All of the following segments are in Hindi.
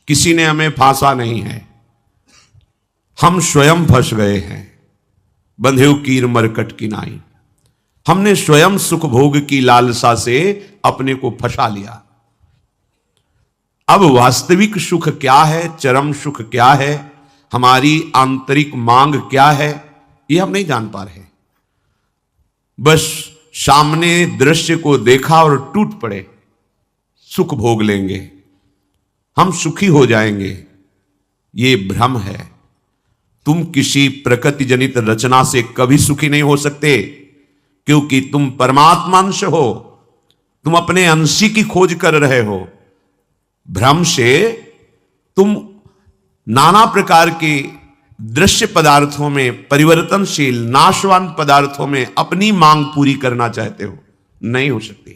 किसी ने हमें फांसा नहीं है, हम स्वयं फंस गए हैं। बंधेउ कीर मरकट की नाई, हमने स्वयं सुख भोग की लालसा से अपने को फंसा लिया। अब वास्तविक सुख क्या है, चरम सुख क्या है, हमारी आंतरिक मांग क्या है, यह हम नहीं जान पा रहे। बस सामने दृश्य को देखा और टूट पड़े, सुख भोग लेंगे, हम सुखी हो जाएंगे। ये भ्रम है। तुम किसी प्रकृति जनित रचना से कभी सुखी नहीं हो सकते, क्योंकि तुम परमात्मा अंश हो, तुम अपने अंशी की खोज कर रहे हो। भ्रम से तुम नाना प्रकार के दृश्य पदार्थों में, परिवर्तनशील नाशवान पदार्थों में अपनी मांग पूरी करना चाहते हो, नहीं हो सकती।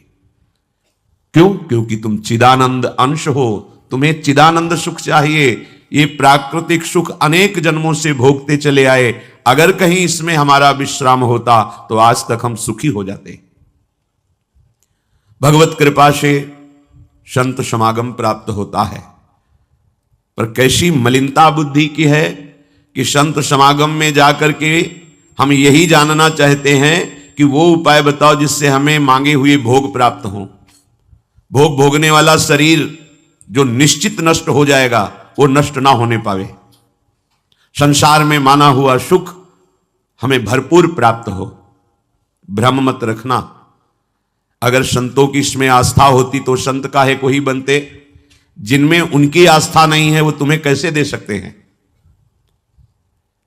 क्यों? क्योंकि तुम चिदानंद अंश हो, तुम्हें चिदानंद सुख चाहिए। ये प्राकृतिक सुख अनेक जन्मों से भोगते चले आए, अगर कहीं इसमें हमारा विश्राम होता तो आज तक हम सुखी हो जाते। भगवत कृपा से संत समागम प्राप्त होता है, पर कैसी मलिनता बुद्धि की है कि संत समागम में जाकर के हम यही जानना चाहते हैं कि वो उपाय बताओ जिससे हमें मांगे हुए भोग प्राप्त हों। भोग भोगने वाला शरीर जो निश्चित नष्ट हो जाएगा, वो नष्ट ना होने पावे। संसार में माना हुआ सुख हमें भरपूर प्राप्त हो। भ्रम मत रखना। अगर संतों की इसमें आस्था होती तो संत काहे को ही बनते। जिनमें उनकी आस्था नहीं है वो तुम्हें कैसे दे सकते हैं।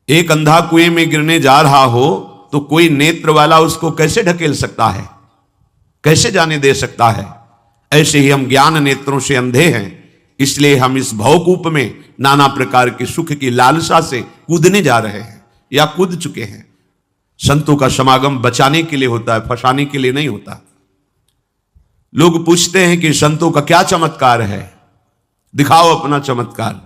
एक अंधा कुएं में गिरने जा रहा हो तो कोई नेत्र वाला उसको कैसे ढकेल सकता है, कैसे जाने दे सकता है। ऐसे ही हम ज्ञान नेत्रों से अंधे हैं, इसलिए हम इस भवकूप में नाना प्रकार के सुख की लालसा से कूदने जा रहे हैं या कूद चुके हैं। संतों का समागम बचाने के लिए होता है, फंसाने के लिए नहीं होता। लोग पूछते हैं कि संतों का क्या चमत्कार है, दिखाओ अपना चमत्कार।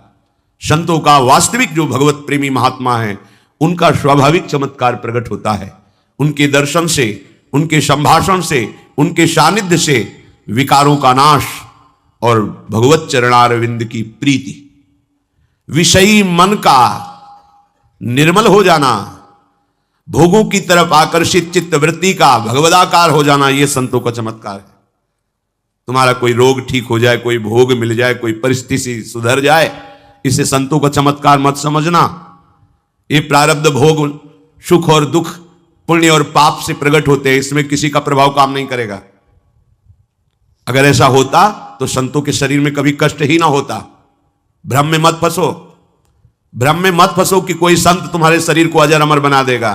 संतों का वास्तविक जो भगवत प्रेमी महात्मा है, उनका स्वाभाविक चमत्कार प्रकट होता है। उनके दर्शन से, उनके संभाषण से, उनके सानिध्य से विकारों का नाश और भगवत चरणारविंद की प्रीति, विषयी मन का निर्मल हो जाना, भोगों की तरफ आकर्षित चित्त वृत्ति का भगवदाकार हो जाना, यह संतों का चमत्कार है। तुम्हारा कोई रोग ठीक हो जाए, कोई भोग मिल जाए, कोई परिस्थिति सुधर जाए, इसे संतों का चमत्कार मत समझना। ये प्रारब्ध भोग सुख और दुख, पुण्य और पाप से प्रकट होते हैं, इसमें किसी का प्रभाव काम नहीं करेगा। अगर ऐसा होता तो संतों के शरीर में कभी कष्ट ही ना होता। भ्रम में मत फंसो। भ्रम में मत फंसो कि कोई संत तुम्हारे शरीर को अजर अमर बना देगा,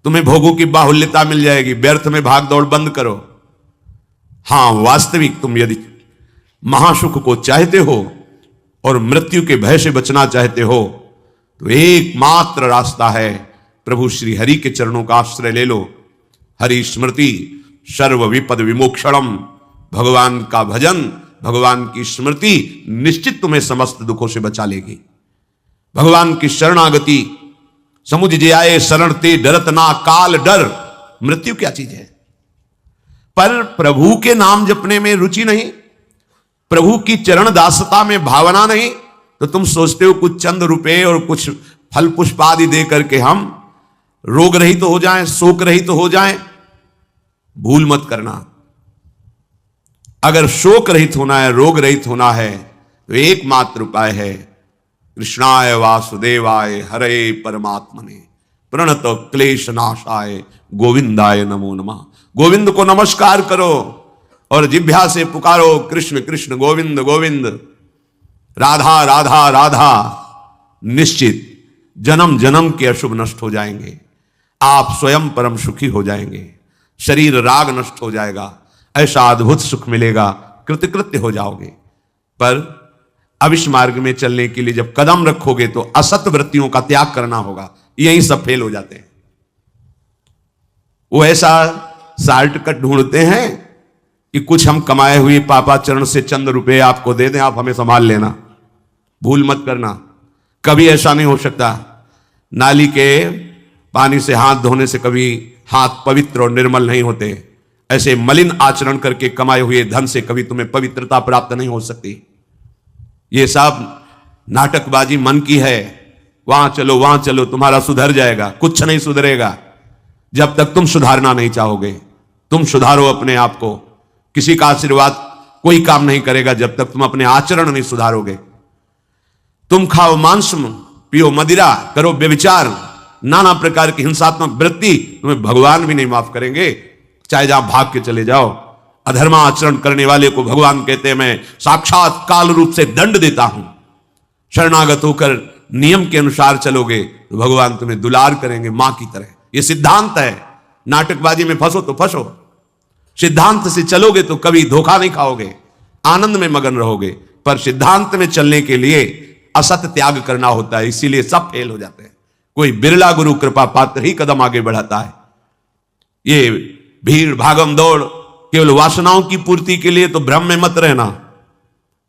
तुम्हें भोगों की बाहुल्यता मिल जाएगी। व्यर्थ में भाग दौड़ बंद करो। हां, वास्तविक तुम यदि महासुख को चाहते हो और मृत्यु के भय से बचना चाहते हो तो एकमात्र रास्ता है, प्रभु श्री हरि के चरणों का आश्रय ले लो। हरि स्मृति सर्व विपद विमोक्षणम। भगवान का भजन, भगवान की स्मृति निश्चित तुम्हें समस्त दुखों से बचा लेगी। भगवान की शरणागति, समुझ जे आए शरण ते डरत ना काल डर। मृत्यु क्या चीज है? पर प्रभु के नाम जपने में रुचि नहीं, प्रभु की चरण दासता में भावना नहीं, तो तुम सोचते हो कुछ चंद रुपए और कुछ फल पुष्प आदि दे करके हम रोग रहित तो हो जाएं, शोक रहित तो हो जाएं। भूल मत करना। अगर शोक रहित होना है, रोग रहित होना है, तो एकमात्र उपाय है कृष्णाय वासुदेवाय हरे परमात्मने प्रणत क्लेश नाशाय गोविंदाय नमो नमः। गोविंद को नमस्कार करो और जिह्वा से पुकारो कृष्ण कृष्ण गोविंद गोविंद, राधा राधा राधा। निश्चित जन्म जन्म के अशुभ नष्ट हो जाएंगे, आप स्वयं परम सुखी हो जाएंगे, शरीर राग नष्ट हो जाएगा, ऐसा अद्भुत सुख मिलेगा, कृतकृत्य हो जाओगे। पर अब इस मार्ग में चलने के लिए जब कदम रखोगे तो असत वृत्तियों का त्याग करना होगा। यही सब फेल हो जाते हैं। वो ऐसा शॉर्टकट ढूंढते हैं कि कुछ हम कमाए हुए पापाचरण से चंद रुपए आपको दे दें, आप हमें संभाल लेना। भूल मत करना, कभी ऐसा नहीं हो सकता। नाली के पानी से हाथ धोने से कभी हाथ पवित्र और निर्मल नहीं होते। ऐसे मलिन आचरण करके कमाए हुए धन से कभी तुम्हें पवित्रता प्राप्त नहीं हो सकती। ये सब नाटकबाजी मन की है। वहां चलो तुम्हारा सुधर जाएगा, कुछ नहीं सुधरेगा जब तक तुम सुधारना नहीं चाहोगे। तुम सुधारो अपने आप को। किसी का आशीर्वाद कोई काम नहीं करेगा जब तक तुम अपने आचरण नहीं सुधारोगे। तुम खाओ मांस, पियो मदिरा, करो व्यभिचार, नाना प्रकार की हिंसात्मक वृत्ति, तुम्हें भगवान भी नहीं माफ करेंगे, चाहे जहां भाग के चले जाओ। अधर्मा आचरण करने वाले को भगवान कहते हैं मैं साक्षात काल रूप से दंड देता हूं। शरणागत होकर नियम के अनुसार चलोगे तो भगवान तुम्हें दुलार करेंगे मां की तरह। यह सिद्धांत है। नाटकबाजी में फंसो तो फंसो, सिद्धांत से चलोगे तो कभी धोखा नहीं खाओगे, आनंद में मगन रहोगे। पर सिद्धांत में चलने के लिए असत त्याग करना होता है, इसीलिए सब फेल हो जाते हैं। कोई बिरला गुरु कृपा पात्र ही कदम आगे बढ़ाता है। ये भीड़ भागम दौड़ केवल वासनाओं की पूर्ति के लिए तो भ्रम में मत रहना।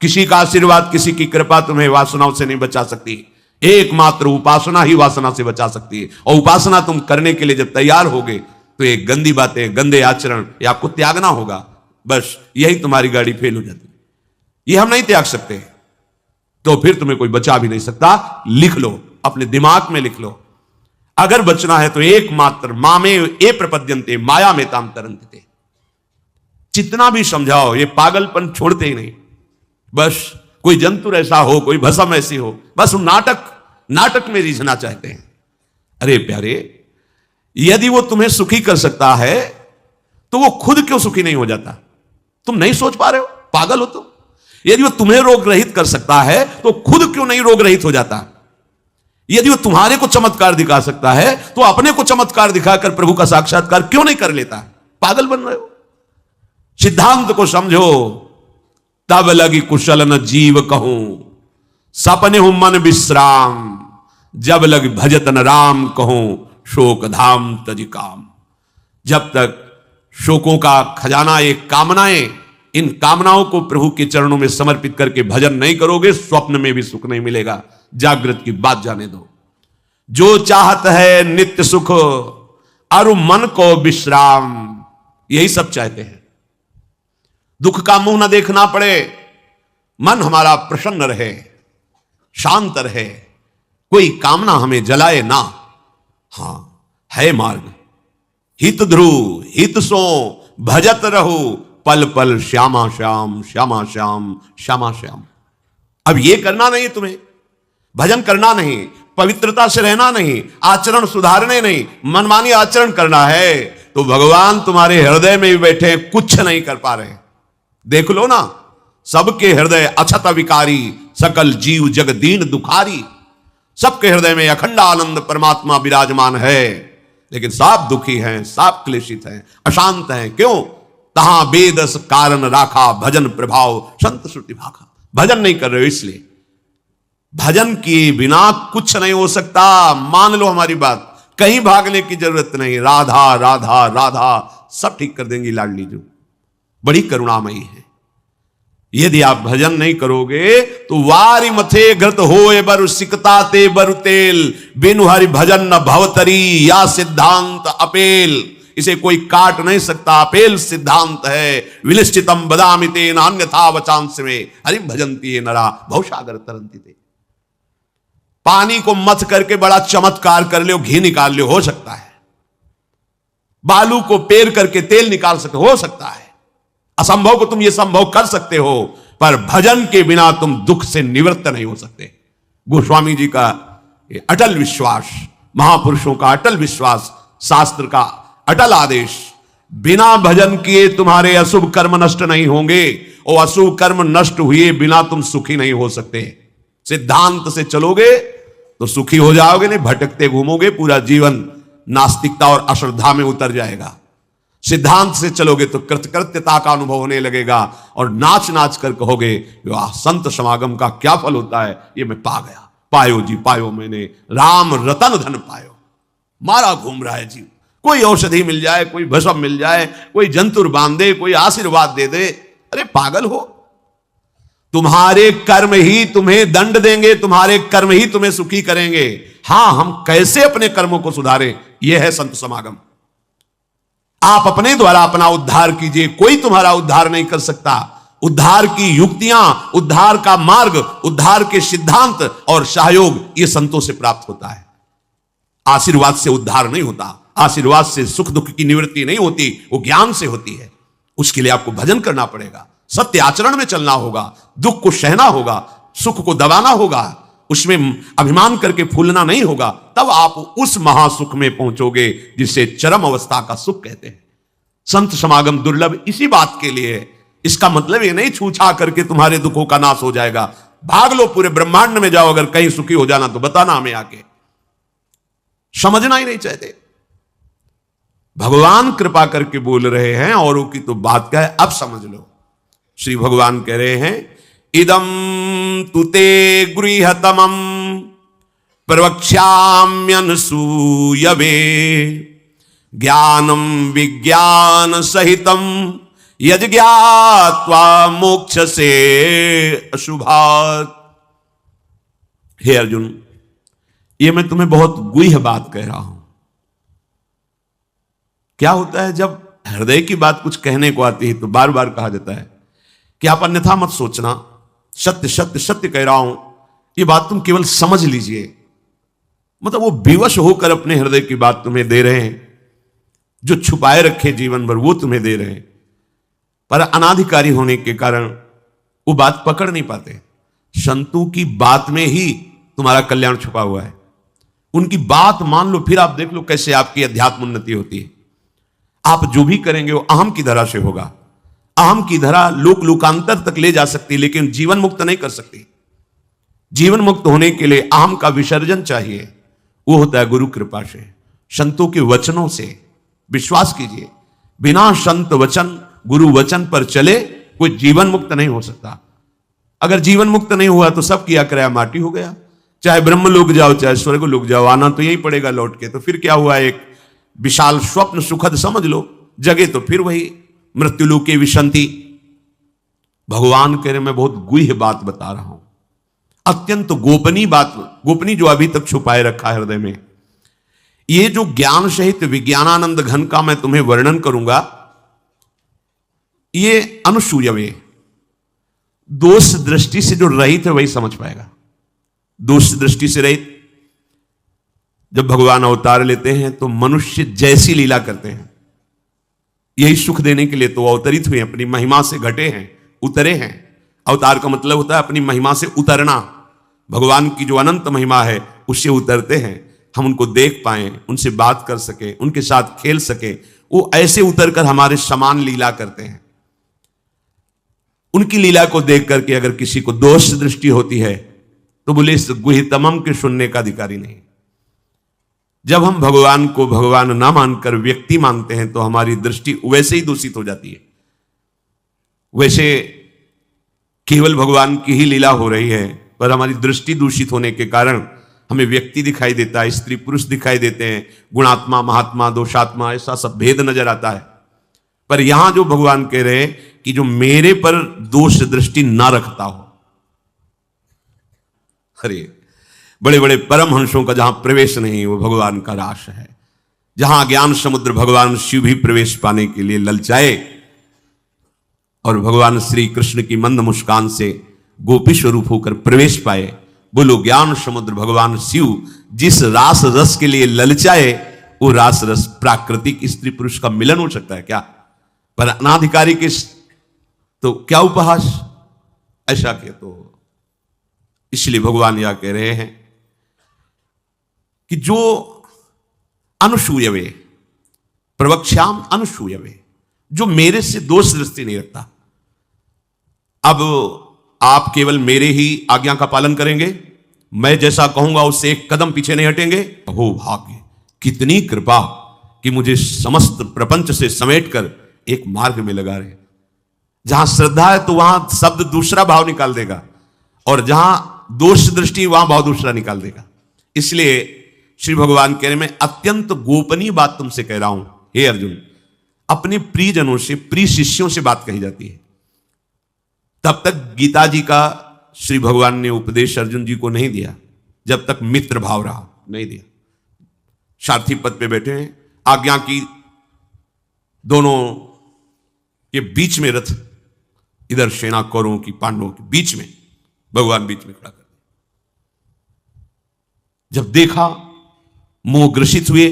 किसी का आशीर्वाद, किसी की कृपा तुम्हें वासनाओं से नहीं बचा सकती। एकमात्र उपासना ही वासना से बचा सकती है। और उपासना तुम करने के लिए जब तैयार होगे तो ये गंदी बातें, गंदे आचरण ये आपको त्यागना होगा। बस यही तुम्हारी गाड़ी फेल हो जाती है। ये हम नहीं त्याग सकते तो फिर तुम्हें कोई बचा भी नहीं सकता। लिख लो, अपने दिमाग में लिख लो, अगर बचना है तो एकमात्र मामे ए प्रपद्यन्ते माया में ताम तरन्ते। जितना भी समझाओ ये पागलपन छोड़ते ही नहीं। बस कोई जंतु ऐसा हो, कोई भस्म ऐसी हो, बस नाटक में रीझना चाहते हैं। अरे प्यारे, यदि वो तुम्हें सुखी कर सकता है तो वो खुद क्यों सुखी नहीं हो जाता? तुम नहीं सोच पा रहे हो, पागल हो तुम। यदि वो तुम्हें रोग रहित कर सकता है तो खुद क्यों नहीं रोग रहित हो जाता? यदि वो तुम्हारे को चमत्कार दिखा सकता है तो अपने को चमत्कार दिखाकर प्रभु का साक्षात्कार क्यों नहीं कर लेता? पागल बन रहे हो। सिद्धांत को समझो। तब लगी कुशल न जीव कहूं, सपने हूं मन विश्राम, जब लगी भजत न राम कहूं, शोक धाम तज काम। जब तक शोकों का खजाना ये कामनाएं, इन कामनाओं को प्रभु के चरणों में समर्पित करके भजन नहीं करोगे, स्वप्न में भी सुख नहीं मिलेगा। जागृत की बात जाने दो। जो चाहत है नित्य सुख, अरु मन को विश्राम, यही सब चाहते हैं। दुख का मुंह न देखना पड़े, मन हमारा प्रसन्न रहे, शांत रहे, कोई कामना हमें जलाए ना। हां, है मार्ग। हित ध्रुव हित सो भजत रहो, पल पल श्यामा श्याम श्यामा श्याम श्यामा श्याम। अब ये करना नहीं, तुम्हें भजन करना नहीं, पवित्रता से रहना नहीं, आचरण सुधारने नहीं, मनमानी आचरण करना है तो भगवान तुम्हारे हृदय में भी बैठे, कुछ नहीं कर पा रहे। देख लो ना, सबके हृदय अछत विकारी, सकल जीव जग दीन दुखारी। सबके हृदय में अखंड आनंद परमात्मा विराजमान है, लेकिन सब दुखी हैं, सब क्लेशित हैं, अशांत हैं। क्यों? तहां बेदस कारण राखा, भजन प्रभाव संत श्रुति भाखा। भजन नहीं कर रहे हो, इसलिए भजन किए बिना कुछ नहीं हो सकता। मान लो हमारी बात, कहीं भागने की जरूरत नहीं। राधा राधा राधा सब ठीक कर देंगी लाडली जो, बड़ी करुणामयी है। यदि आप भजन नहीं करोगे तो वारी मथे घृत होए बरु सिकता ते बरु तेल, बिनु हरि भजन न भवतरी, या सिद्धांत अपेल। इसे कोई काट नहीं सकता, अपेल सिद्धांत है। विलिष्टितम बदामि तेन अन्यथा वचांस में, हरि भजन्ति ये नरा भवसागर तरन्ति ते। पानी को मथ करके बड़ा चमत्कार कर लो, घी निकाल लो, हो सकता है। बालू को पेर करके तेल निकाल सकते, हो सकता है। असंभव को तुम ये संभव कर सकते हो, पर भजन के बिना तुम दुख से निवृत्त नहीं हो सकते। गोस्वामी जी का ये अटल विश्वास, महापुरुषों का अटल विश्वास, शास्त्र का अटल आदेश, बिना भजन किए तुम्हारे अशुभ कर्म नष्ट नहीं होंगे, और अशुभ कर्म नष्ट हुए बिना तुम सुखी नहीं हो सकते। सिद्धांत से चलोगे तो सुखी हो जाओगे, नहीं भटकते घूमोगे, पूरा जीवन नास्तिकता और अश्रद्धा में उतर जाएगा। सिद्धांत से चलोगे तो कृतकृत्यता का अनुभव होने लगेगा, और नाच नाच कर कहोगे वाह, संत समागम का क्या फल होता है, ये मैं पा गया। पायो जी पायो मैंने, राम रतन धन पायो। मारा घूम रहा है जीव, कोई औषधि मिल जाए, कोई भस्म मिल जाए, कोई जंतुर बांध दे, कोई आशीर्वाद दे दे। अरे पागल हो, तुम्हारे कर्म ही तुम्हें दंड देंगे, तुम्हारे कर्म ही तुम्हें सुखी करेंगे। हां, हम कैसे अपने कर्मों को सुधारें, यह है संत समागम। आप अपने द्वारा अपना उद्धार कीजिए, कोई तुम्हारा उद्धार नहीं कर सकता। उद्धार की युक्तियां, उद्धार का मार्ग, उद्धार के सिद्धांत और सहयोग ये संतों से प्राप्त होता है। आशीर्वाद से उद्धार नहीं होता, आशीर्वाद से सुख दुख की निवृत्ति नहीं होती, वो ज्ञान से होती है। उसके लिए आपको भजन करना पड़ेगा, सत्य आचरण में चलना होगा, दुख को सहना होगा, सुख को दबाना होगा, उसमें अभिमान करके फूलना नहीं होगा, तब आप उस महासुख में पहुंचोगे जिसे चरम अवस्था का सुख कहते हैं। संत समागम दुर्लभ इसी बात के लिए है। इसका मतलब ये नहीं छूछा करके तुम्हारे दुखों का नाश हो जाएगा। भाग लो, पूरे ब्रह्मांड में जाओ, अगर कहीं सुखी हो जाना तो बताना हमें आके। समझना ही नहीं चाहते। भगवान कृपा करके बोल रहे हैं, औरों की तो बात क्या है, अब समझ लो। श्री भगवान कह रहे हैं, इदम तुते गृहतमं प्रवक्ष्याम्यनसूयवे ज्ञानम विज्ञान सहितम यज्ञात्वा मोक्ष से अशुभात्। हे अर्जुन, ये मैं तुम्हें बहुत गुह्य बात कह रहा हूं। क्या होता है जब हृदय की बात कुछ कहने को आती है तो बार बार कहा जाता है कि आप अन्यथा मत सोचना, सत्य सत्य सत्य कह रहा हूं, ये बात तुम केवल समझ लीजिए। मतलब वो विवश होकर अपने हृदय की बात तुम्हें दे रहे हैं, जो छुपाए रखे जीवन भर वो तुम्हें दे रहे हैं, पर अनाधिकारी होने के कारण वो बात पकड़ नहीं पाते। संतों की बात में ही तुम्हारा कल्याण छुपा हुआ है। उनकी बात मान लो, फिर आप देख लो कैसे आपकी अध्यात्म उन्नति होती है। आप जो भी करेंगे वो अहम की धरा से होगा। अहम की धरा लोक लोकांतर तक ले जा सकती, लेकिन जीवन मुक्त नहीं कर सकती। जीवन मुक्त होने के लिए अहम का विसर्जन चाहिए, वो होता है गुरु कृपा से, संतों के वचनों से। विश्वास कीजिए, बिना संत वचन गुरु वचन पर चले कोई जीवन मुक्त नहीं हो सकता। अगर जीवन मुक्त नहीं हुआ तो सब किया कराया माटी हो गया। चाहे ब्रह्म लोक जाओ चाहे स्वर्ग लोक जाओ, आना तो यही पड़ेगा लौट के। तो फिर क्या हुआ, एक विशाल स्वप्न सुखद समझ लो, जगे तो फिर वही मृत्युलोके विशंति। भगवान कह रहे मैं बहुत गुह्य बात बता रहा हूं, अत्यंत गोपनीय बात, गोपनीय जो अभी तक छुपाए रखा है हृदय में। ये जो ज्ञान सहित विज्ञानानंद घन का मैं तुम्हें वर्णन करूंगा, ये अनुसूयवे, दोष दृष्टि से जो रहित है वही समझ पाएगा। दोष दृष्टि से रहित, जब भगवान अवतार लेते हैं तो मनुष्य जैसी लीला करते हैं। यही सुख देने के लिए तो अवतरित हुए, अपनी महिमा से घटे हैं, उतरे हैं। अवतार का मतलब होता है अपनी महिमा से उतरना। भगवान की जो अनंत महिमा है उससे उतरते हैं, हम उनको देख पाए, उनसे बात कर सके, उनके साथ खेल सके। वो ऐसे उतरकर हमारे समान लीला करते हैं। उनकी लीला को देख करके अगर किसी को दोष दृष्टि होती है तो बोले इस गुह्यतमम के सुनने का अधिकारी नहीं। जब हम भगवान को भगवान ना मानकर व्यक्ति मानते हैं तो हमारी दृष्टि वैसे ही दूषित हो जाती है। वैसे केवल भगवान की ही लीला हो रही है, पर हमारी दृष्टि दूषित होने के कारण हमें व्यक्ति दिखाई देता है, स्त्री पुरुष दिखाई देते हैं, गुणात्मा महात्मा दोषात्मा ऐसा सब भेद नजर आता है। पर यहां जो भगवान कह रहे हैं कि जो मेरे पर दोष दृष्टि ना रखता हो, अरे बड़े बड़े परमहंसों का जहां प्रवेश नहीं वो भगवान का रास है। जहां ज्ञान समुद्र भगवान शिव भी प्रवेश पाने के लिए ललचाए और भगवान श्री कृष्ण की मंद मुस्कान से गोपी स्वरूप होकर प्रवेश पाए, बोलो ज्ञान समुद्र भगवान शिव जिस रास रस के लिए ललचाए वो रास रस प्राकृतिक स्त्री पुरुष का मिलन हो सकता है क्या? पर अनाधिकारी के तो क्या उपहास, ऐसा के तो इसलिए भगवान यह कह रहे हैं कि जो अनुसूयवे प्रवक्ष्याम अनुसूयवे, जो मेरे से दोष दृष्टि नहीं रखता। अब आप केवल मेरे ही आज्ञा का पालन करेंगे, मैं जैसा कहूंगा उससे एक कदम पीछे नहीं हटेंगे। हो भाग्य, कितनी कृपा कि मुझे समस्त प्रपंच से समेटकर एक मार्ग में लगा रहे। जहां श्रद्धा है तो वहां शब्द दूसरा भाव निकाल देगा, और जहां दोष दृष्टि वहां भाव दूसरा निकाल देगा। इसलिए श्री भगवान कह रहे मैं अत्यंत गोपनीय बात तुमसे कह रहा हूं। हे अर्जुन, अपने प्रियजनों से, प्रिय शिष्यों से बात कही जाती है। तब तक गीता जी का श्री भगवान ने उपदेश अर्जुन जी को नहीं दिया जब तक मित्र भाव रहा, नहीं दिया। सारथी पद पे बैठे हैं, आज्ञा की दोनों के बीच में रथ इधर सेना कौरवों की पांडवों के बीच में, भगवान बीच में खड़ा कर दिया। जब देखा, मोह ग्रसित हुए,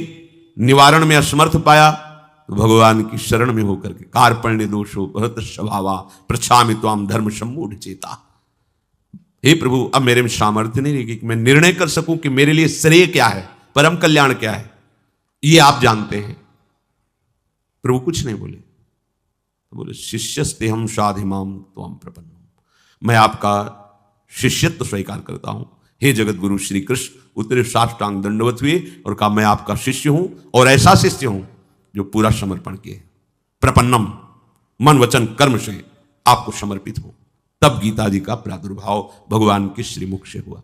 निवारण में असमर्थ पाया, तो भगवान की शरण में होकर के कार्पण्य दोषो भरत स्वभावा प्रछामि त्वाम धर्म सम्मूढ़ चेता। हे प्रभु, अब मेरे में सामर्थ्य नहीं रहेगी कि मैं निर्णय कर सकूं कि मेरे लिए श्रेय क्या है, परम कल्याण क्या है, ये आप जानते हैं। प्रभु कुछ नहीं बोले, तो बोले शिष्यस्ते हम साधिमाम त्वाम प्रपन्नम, मैं आपका शिष्यत्व स्वीकार करता हूं। हे जगत गुरु श्री कृष्ण उतरे साष्टांग दंडवत हुए और कहा मैं आपका शिष्य हूं, और ऐसा शिष्य हूं जो पूरा समर्पण किए, प्रपन्नम, मन वचन कर्म से आपको समर्पित हूं। तब गीता जी का प्रादुर्भाव भगवान के श्रीमुख से हुआ।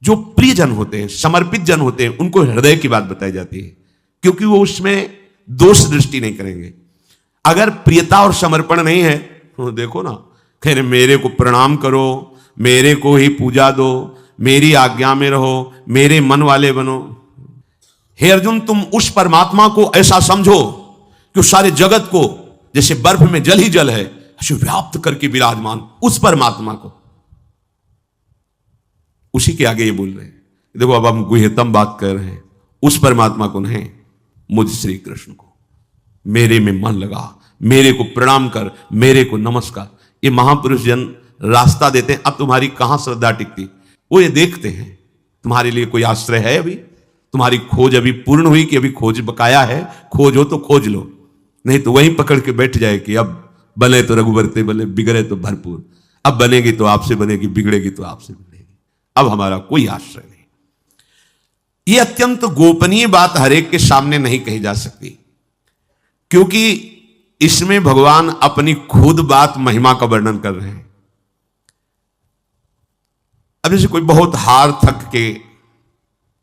जो प्रियजन होते हैं, समर्पित जन होते हैं, उनको हृदय की बात बताई जाती है, क्योंकि वो उसमें दोष दृष्टि नहीं करेंगे। अगर प्रियता और समर्पण नहीं है तो देखो ना, कह रहे मेरे को प्रणाम करो, मेरे को ही पूजा दो, मेरी आज्ञा में रहो, मेरे मन वाले बनो। हे अर्जुन, तुम उस परमात्मा को ऐसा समझो कि सारे जगत को जैसे बर्फ में जल ही जल है ऐसे व्याप्त करके विराजमान उस परमात्मा को, उसी के आगे ये बोल रहे हैं। देखो अब हम गुह्यतम बात कर रहे हैं, उस परमात्मा को नहीं, मुझ श्री कृष्ण को। मेरे में मन लगा, मेरे को प्रणाम कर, मेरे को नमस्कार। ये महापुरुष जन रास्ता देते हैं। अब तुम्हारी कहां श्रद्धा टिकती, वो ये देखते हैं तुम्हारे लिए कोई आश्रय है, अभी तुम्हारी खोज अभी पूर्ण हुई कि अभी खोज बकाया है। खोज हो तो खोज लो, नहीं तो वहीं पकड़ के बैठ जाए कि अब बने तो रघुबर ते बने, बिगड़े तो भरपूर। अब बनेगी तो आपसे बनेगी, बिगड़ेगी तो आपसे बिगड़ेगी। अब हमारा कोई आश्रय नहीं। यह अत्यंत गोपनीय बात हरेक के सामने नहीं कही जा सकती, क्योंकि इसमें भगवान अपनी खुद बात महिमा का वर्णन कर रहे हैं। अब जैसे कोई बहुत हार थक के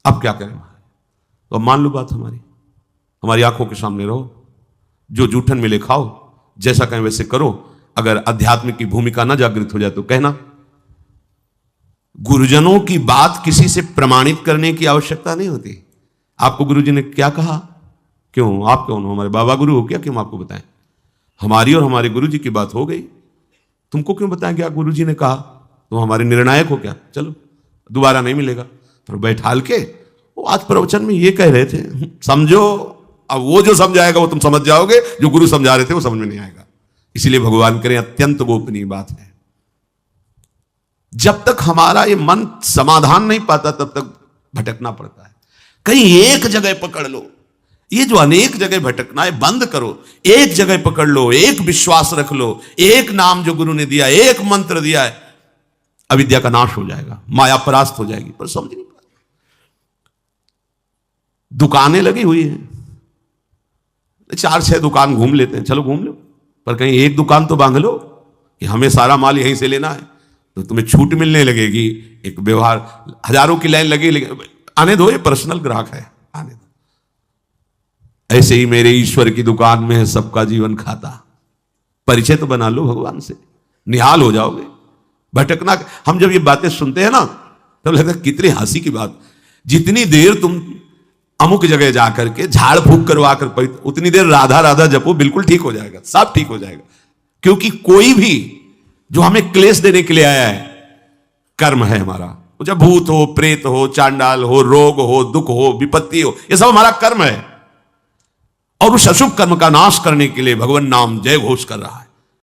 अब क्या करें, तो मान लो बात हमारी आंखों के सामने रहो, जो जूठन मिले खाओ, जैसा कहें वैसे करो। अगर अध्यात्म की भूमिका ना जागृत हो जाए तो कहना। गुरुजनों की बात किसी से प्रमाणित करने की आवश्यकता नहीं होती। आपको गुरुजी ने क्या कहा, क्यों आप कौन हो, हमारे बाबा गुरु हो क्या, क्यों आपको बताएं। हमारी और हमारे गुरुजी की बात हो गई, तुमको क्यों बताएं क्या गुरुजी ने कहा, तुम हमारे निर्णायक हो क्या, चलो दोबारा नहीं मिलेगा। तो बैठाल के वो आज प्रवचन में ये कह रहे थे, समझो। अब वो जो समझाएगा वो तुम समझ जाओगे, जो गुरु समझा रहे थे वो समझ में नहीं आएगा। इसीलिए भगवान करें अत्यंत गोपनीय बात है। जब तक हमारा ये मन समाधान नहीं पाता तब तक भटकना पड़ता है। कहीं एक जगह पकड़ लो, ये जो अनेक जगह भटकना है बंद करो। एक जगह पकड़ लो, एक विश्वास रख लो, एक नाम जो गुरु ने दिया, एक मंत्र दिया है, अविद्या का नाश हो जाएगा, माया परास्त हो जाएगी। पर समझ नहीं पाते। दुकानें लगी हुई हैं, 4-6 दुकान घूम लेते हैं, चलो घूम लो, पर कहीं एक दुकान तो बांध लो कि हमें सारा माल यहीं से लेना है, तो तुम्हें छूट मिलने लगेगी। एक व्यवहार, हजारों की लाइन लगी, आने दो, ये पर्सनल ग्राहक है, आने दो। ऐसे ही मेरे ईश्वर की दुकान में है सबका जीवन खाता। परिचय तो बना लो भगवान से, निहाल हो जाओगे। भटकना, हम जब ये बातें सुनते हैं ना तब लगता है कितनी हंसी की बात। जितनी देर तुम अमुक जगह जाकर के झाड़ फूक करवा कर उतनी देर राधा राधा जपो, बिल्कुल ठीक हो जाएगा, सब ठीक हो जाएगा। क्योंकि कोई भी जो हमें क्लेश देने के लिए आया है, कर्म है हमारा। जब भूत हो, प्रेत हो, चांडाल हो, रोग हो, दुख हो, विपत्ति हो, ये सब हमारा कर्म है। और उस अशुभ कर्म का नाश करने के लिए भगवान नाम जय घोष कर रहा है।